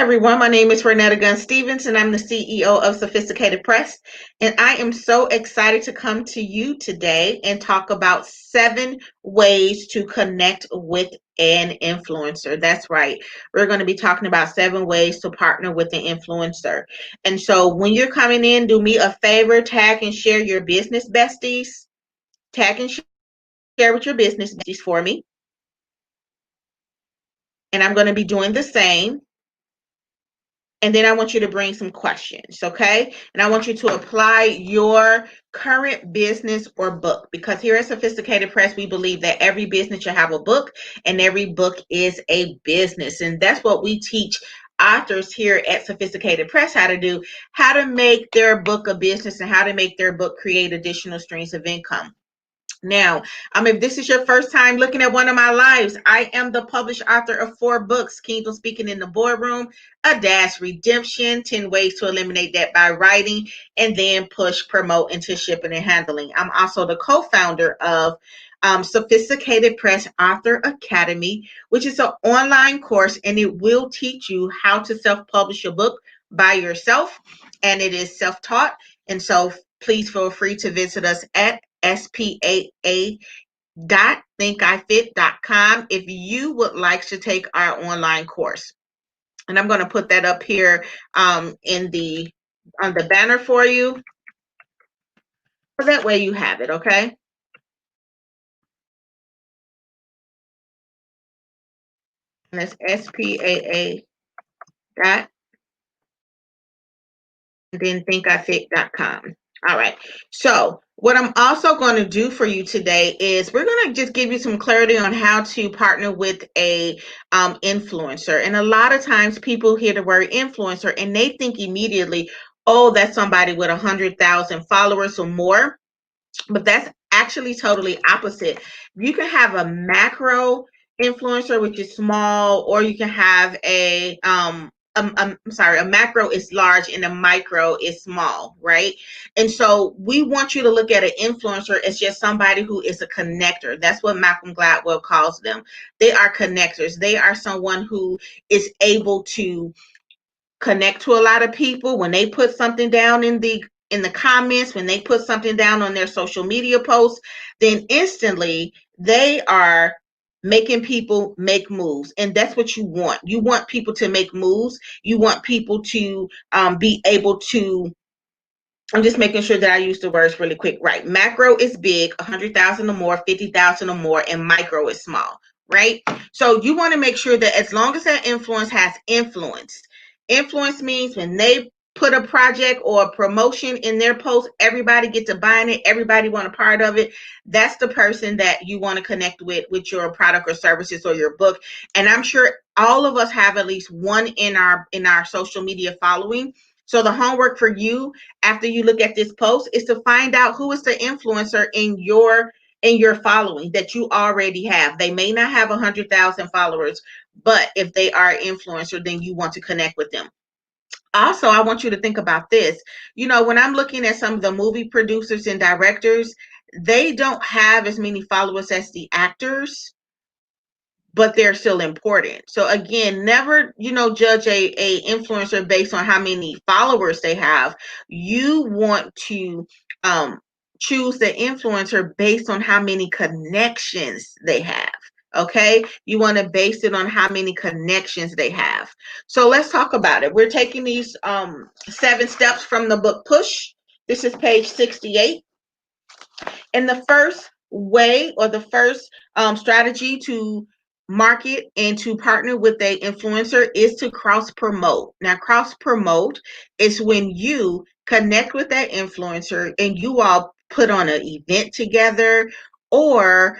everyone, my name is Renetta Gunn Stevens and I'm the CEO of Sophisticated Press, and I am so excited to come to you today and talk about 7 ways to connect with an influencer. That's right. We're going to be talking about 7 ways to partner with an influencer. And so when you're coming in, do me a favor, tag and share your business besties. Tag and share with your business besties for me. And I'm going to be doing the same. And then I want you to bring some questions, okay? And I want you to apply your current business or book, because here at Sophisticated Press, we believe that every business should have a book and every book is a business. And that's what we teach authors here at Sophisticated Press how to do, how to make their book a business and how to make their book create additional streams of income. Now, if this is your first time looking at one of my lives, I am the published author of 4 books: Kingdom Speaking in the Boardroom, A Dash Redemption, 10 Ways to Eliminate Debt by Writing, and then Push, Promote into Shipping and Handling. I'm also the co-founder of Sophisticated Press Author Academy, which is an online course, and it will teach you how to self-publish a book by yourself, and it is self-taught. And so please feel free to visit us at spaa.thinkifit.com if you would like to take our online course. And I'm going to put that up here in the on the banner for you. So that way you have it, okay? And that's spaa dot and then thinkifit.com. All right. So what I'm also going to do for you today is we're going to just give you some clarity on how to partner with a influencer. And a lot of times people hear the word influencer and they think immediately, oh, that's somebody with 100,000 followers or more. But that's actually totally opposite. You can have a macro influencer, which is small, or you can have a macro is large and a micro is small, right? And so we want you to look at an influencer as just somebody who is a connector. That's what Malcolm Gladwell calls them. They are connectors. They are someone who is able to connect to a lot of people. When they put something down in the comments, when they put something down on their social media posts, then instantly they are making people make moves. And that's what you want. You want people to make moves. You want people to be able to, I'm just making sure that I use the words really quick, right? Macro is big, 100,000 or more, 50,000 or more, and micro is small, right? So you want to make sure that as long as that influence has influence. Influence means when they put a project or a promotion in their post, everybody gets to buying it, everybody want a part of it. That's the person that you want to connect with your product or services or your book. And I'm sure all of us have at least one in our social media following. So the homework for you after you look at this post is to find out who is the influencer in your following that you already have. They may not have 100,000 followers, but if they are an influencer, then you want to connect with them. Also, I want you to think about this. You know, when I'm looking at some of the movie producers and directors, they don't have as many followers as the actors, but they're still important. So again, never, judge a influencer based on how many followers they have. You want to choose the influencer based on how many connections they have. Okay, you want to base it on how many connections they have. So let's talk about it. We're taking these 7 steps from the book Push. This is page 68. And the first way, or the first strategy to market and to partner with a influencer is to cross promote. Now, cross promote is when you connect with that influencer and you all put on an event together, or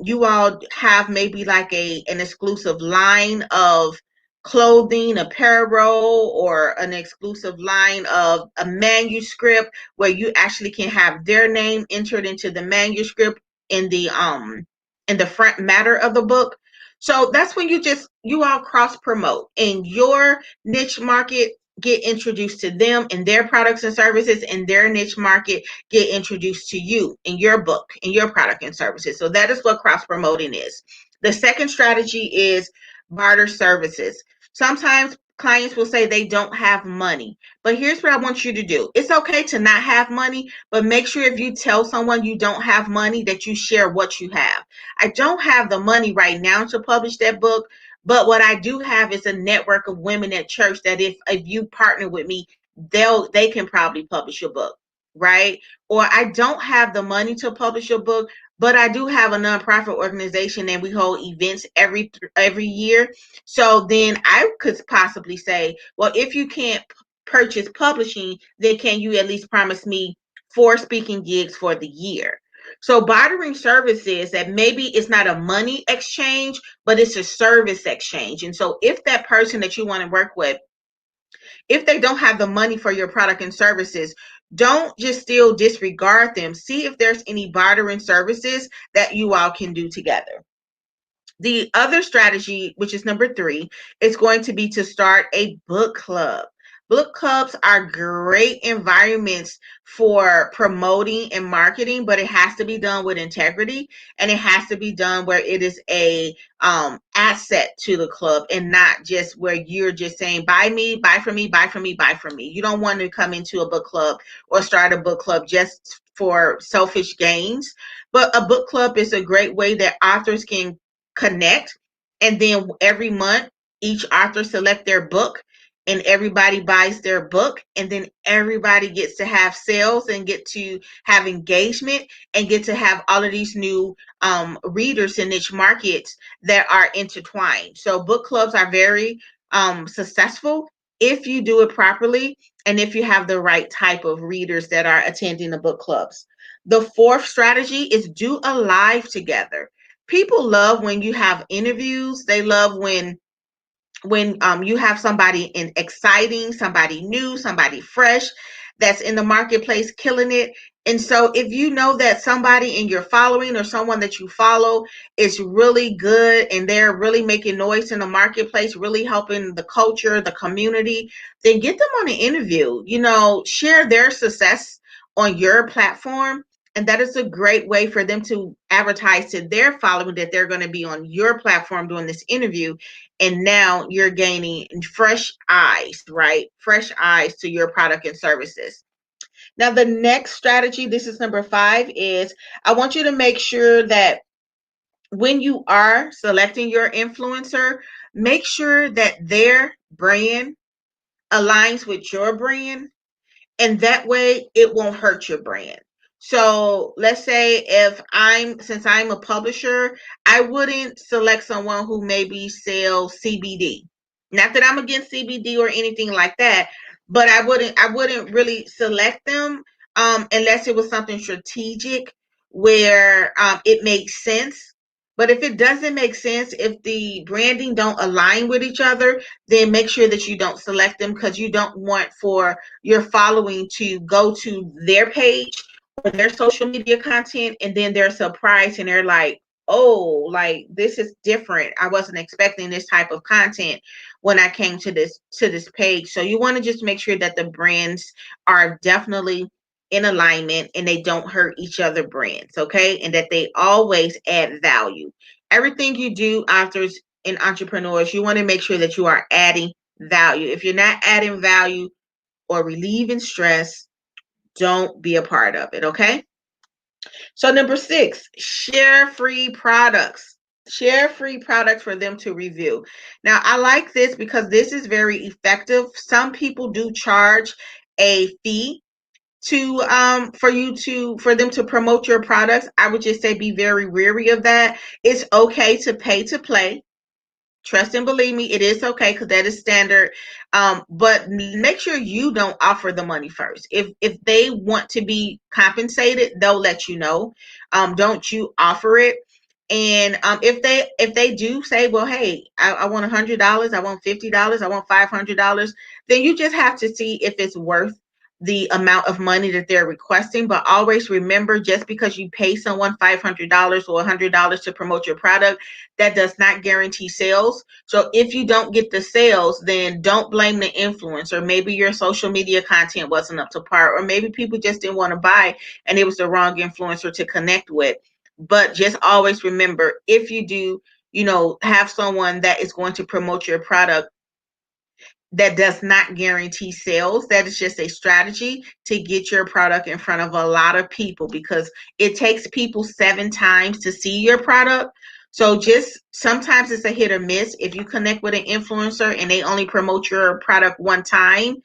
you all have maybe like an exclusive line of clothing, apparel, or an exclusive line of a manuscript where you actually can have their name entered into the manuscript in the front matter of the book. So that's when you all cross promote and your niche market get introduced to them and their products and services, and their niche market get introduced to you in your book and your product and services. So that is what cross promoting is. The second strategy is barter services. Sometimes clients will say they don't have money. But here's what I want you to do. It's okay to not have money, but make sure if you tell someone you don't have money that you share what you have. I don't have the money right now to publish that book, but what I do have is a network of women at church that if you partner with me, they can probably publish your book, right? Or I don't have the money to publish your book, but I do have a nonprofit organization and we hold events every year. So then I could possibly say, well, if you can't purchase publishing, then can you at least promise me 4 speaking gigs for the year? So bartering services that maybe it's not a money exchange, but it's a service exchange. And so if that person that you want to work with, if they don't have the money for your product and services, don't just still disregard them. See if there's any bartering services that you all can do together. The other strategy, which is number 3, is going to be to start a book club. Book clubs are great environments for promoting and marketing, but it has to be done with integrity, and it has to be done where it is a asset to the club and not just where you're just saying, buy me, buy from me, buy from me, buy from me. You don't want to come into a book club or start a book club just for selfish gains. But a book club is a great way that authors can connect, and then every month each author select their book and everybody buys their book, and then everybody gets to have sales and get to have engagement and get to have all of these new readers in niche markets that are intertwined. So book clubs are very successful if you do it properly and if you have the right type of readers that are attending the book clubs. The 4th strategy is do a live together. People love when you have interviews. They love when you have somebody exciting, somebody new, somebody fresh that's in the marketplace killing it. And so if you know that somebody in your following or someone that you follow is really good and they're really making noise in the marketplace, really helping the culture, the community, then get them on an interview. Share their success on your platform, and that is a great way for them to advertise to their following that they're going to be on your platform doing this interview. And now you're gaining fresh eyes, right? Fresh eyes to your product and services. Now, the next strategy, this is number 5, is I want you to make sure that when you are selecting your influencer, make sure that their brand aligns with your brand, and that way it won't hurt your brand. So let's say since I'm a publisher, I wouldn't select someone who maybe sells CBD. Not that I'm against CBD or anything like that, but I wouldn't really select them unless it was something strategic where it makes sense. But if it doesn't make sense, if the branding don't align with each other, then make sure that you don't select them, because you don't want for your following to go to their page or their social media content and then they're surprised and they're like, oh, like this is different. I wasn't expecting this type of content when I came to this page. So you want to just make sure that the brands are definitely in alignment and they don't hurt each other brands, okay? And that they always add value. Everything you do, authors and entrepreneurs, you want to make sure that you are adding value. If you're not adding value or relieving stress, don't be a part of it, okay? So number 6, share free products. Share free products for them to review. Now, I like this because this is very effective. Some people do charge a fee to for them to promote your products. I would just say be very wary of that. It's okay to pay to play. Trust and believe me, it is okay because that is standard. But make sure you don't offer the money first. If they want to be compensated, they'll let you know. Don't you offer it. And if they do say, well, hey, I want $100, I want $50, I want $500, then you just have to see if it's worth the amount of money that they're requesting. But always remember, just because you pay someone $500 or $100 to promote your product, that does not guarantee sales. So if you don't get the sales, then don't blame the influencer. Maybe your social media content wasn't up to par, or maybe people just didn't want to buy and it was the wrong influencer to connect with. But just always remember, if you do, have someone that is going to promote your product, that does not guarantee sales. That is just a strategy to get your product in front of a lot of people, because it takes people 7 times to see your product. So just sometimes it's a hit or miss. If you connect with an influencer and they only promote your product one time,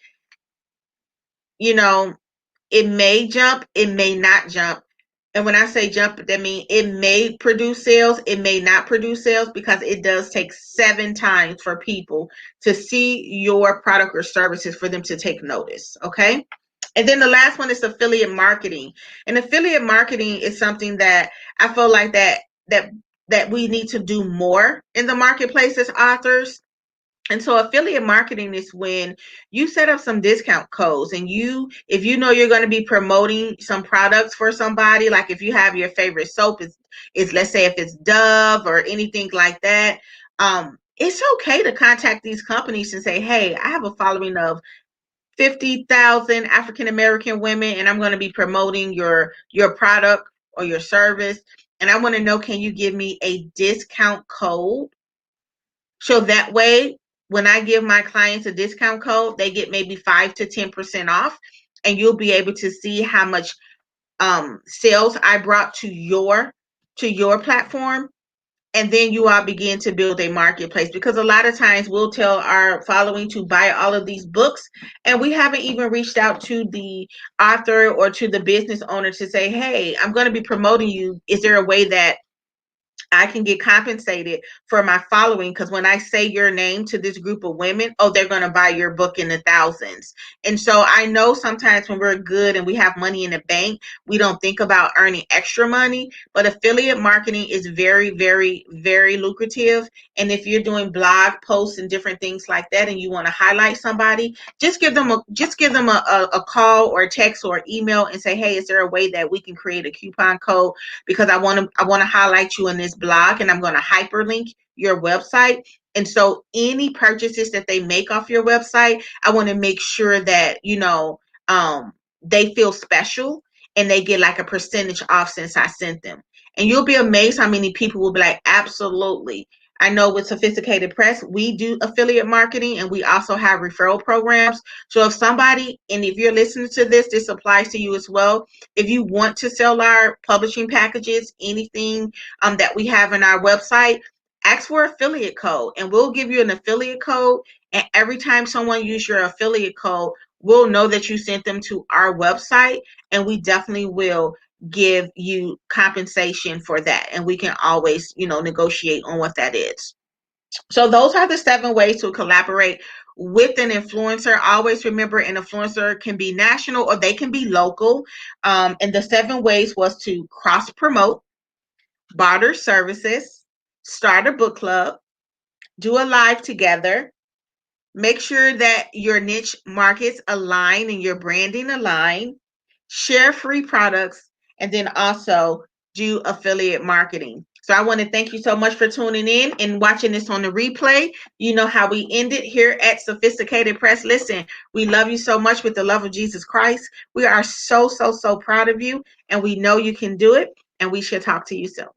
you know, it may jump, it may not jump. And when I say jump, that means it may produce sales, it may not produce sales, because it does take 7 times for people to see your product or services for them to take notice. Okay. And then the last one is affiliate marketing. And affiliate marketing is something that I feel like that we need to do more in the marketplace as authors. And so affiliate marketing is when you set up some discount codes, and if you know you're going to be promoting some products for somebody, like if you have your favorite soap is let's say if it's Dove or anything like that, it's okay to contact these companies and say, hey, I have a following of 50,000 African American women, and I'm going to be promoting your product or your service, and I want to know, can you give me a discount code? So that way, when I give my clients a discount code, they get maybe 5 to 10% off, and you'll be able to see how much sales I brought to your platform. And then you all begin to build a marketplace, because a lot of times we'll tell our following to buy all of these books, and we haven't even reached out to the author or to the business owner to say, hey, I'm going to be promoting you. Is there a way that I can get compensated for my following? Because when I say your name to this group of women, oh, they're going to buy your book in the thousands. And so I know sometimes when we're good and we have money in the bank, we don't think about earning extra money. But affiliate marketing is very, very, very lucrative. And if you're doing blog posts and different things like that, and you want to highlight somebody, just give them a call or a text or email and say, hey, is there a way that we can create a coupon code? Because I want to highlight you in this blog, and I'm going to hyperlink your website. And so any purchases that they make off your website, I want to make sure that, they feel special, and they get like a percentage off since I sent them. And you'll be amazed how many people will be like, absolutely. I know with Sophisticated Press, we do affiliate marketing, and we also have referral programs. So if somebody, and if you're listening to this applies to you as well. If you want to sell our publishing packages, anything that we have in our website, ask for affiliate code, and we'll give you an affiliate code. And every time someone uses your affiliate code, we'll know that you sent them to our website, and we definitely will give you compensation for that. And we can always, negotiate on what that is. So those are the 7 ways to collaborate with an influencer. Always remember, an influencer can be national or they can be local. And the 7 ways was to cross promote, barter services, start a book club, do a live together, make sure that your niche markets align and your branding align, share free products, and then also do affiliate marketing. So I want to thank you so much for tuning in and watching this on the replay. You know how we end it here at Sophisticated Press. Listen, we love you so much with the love of Jesus Christ. We are so, so, so proud of you, and we know you can do it, and we should talk to you soon.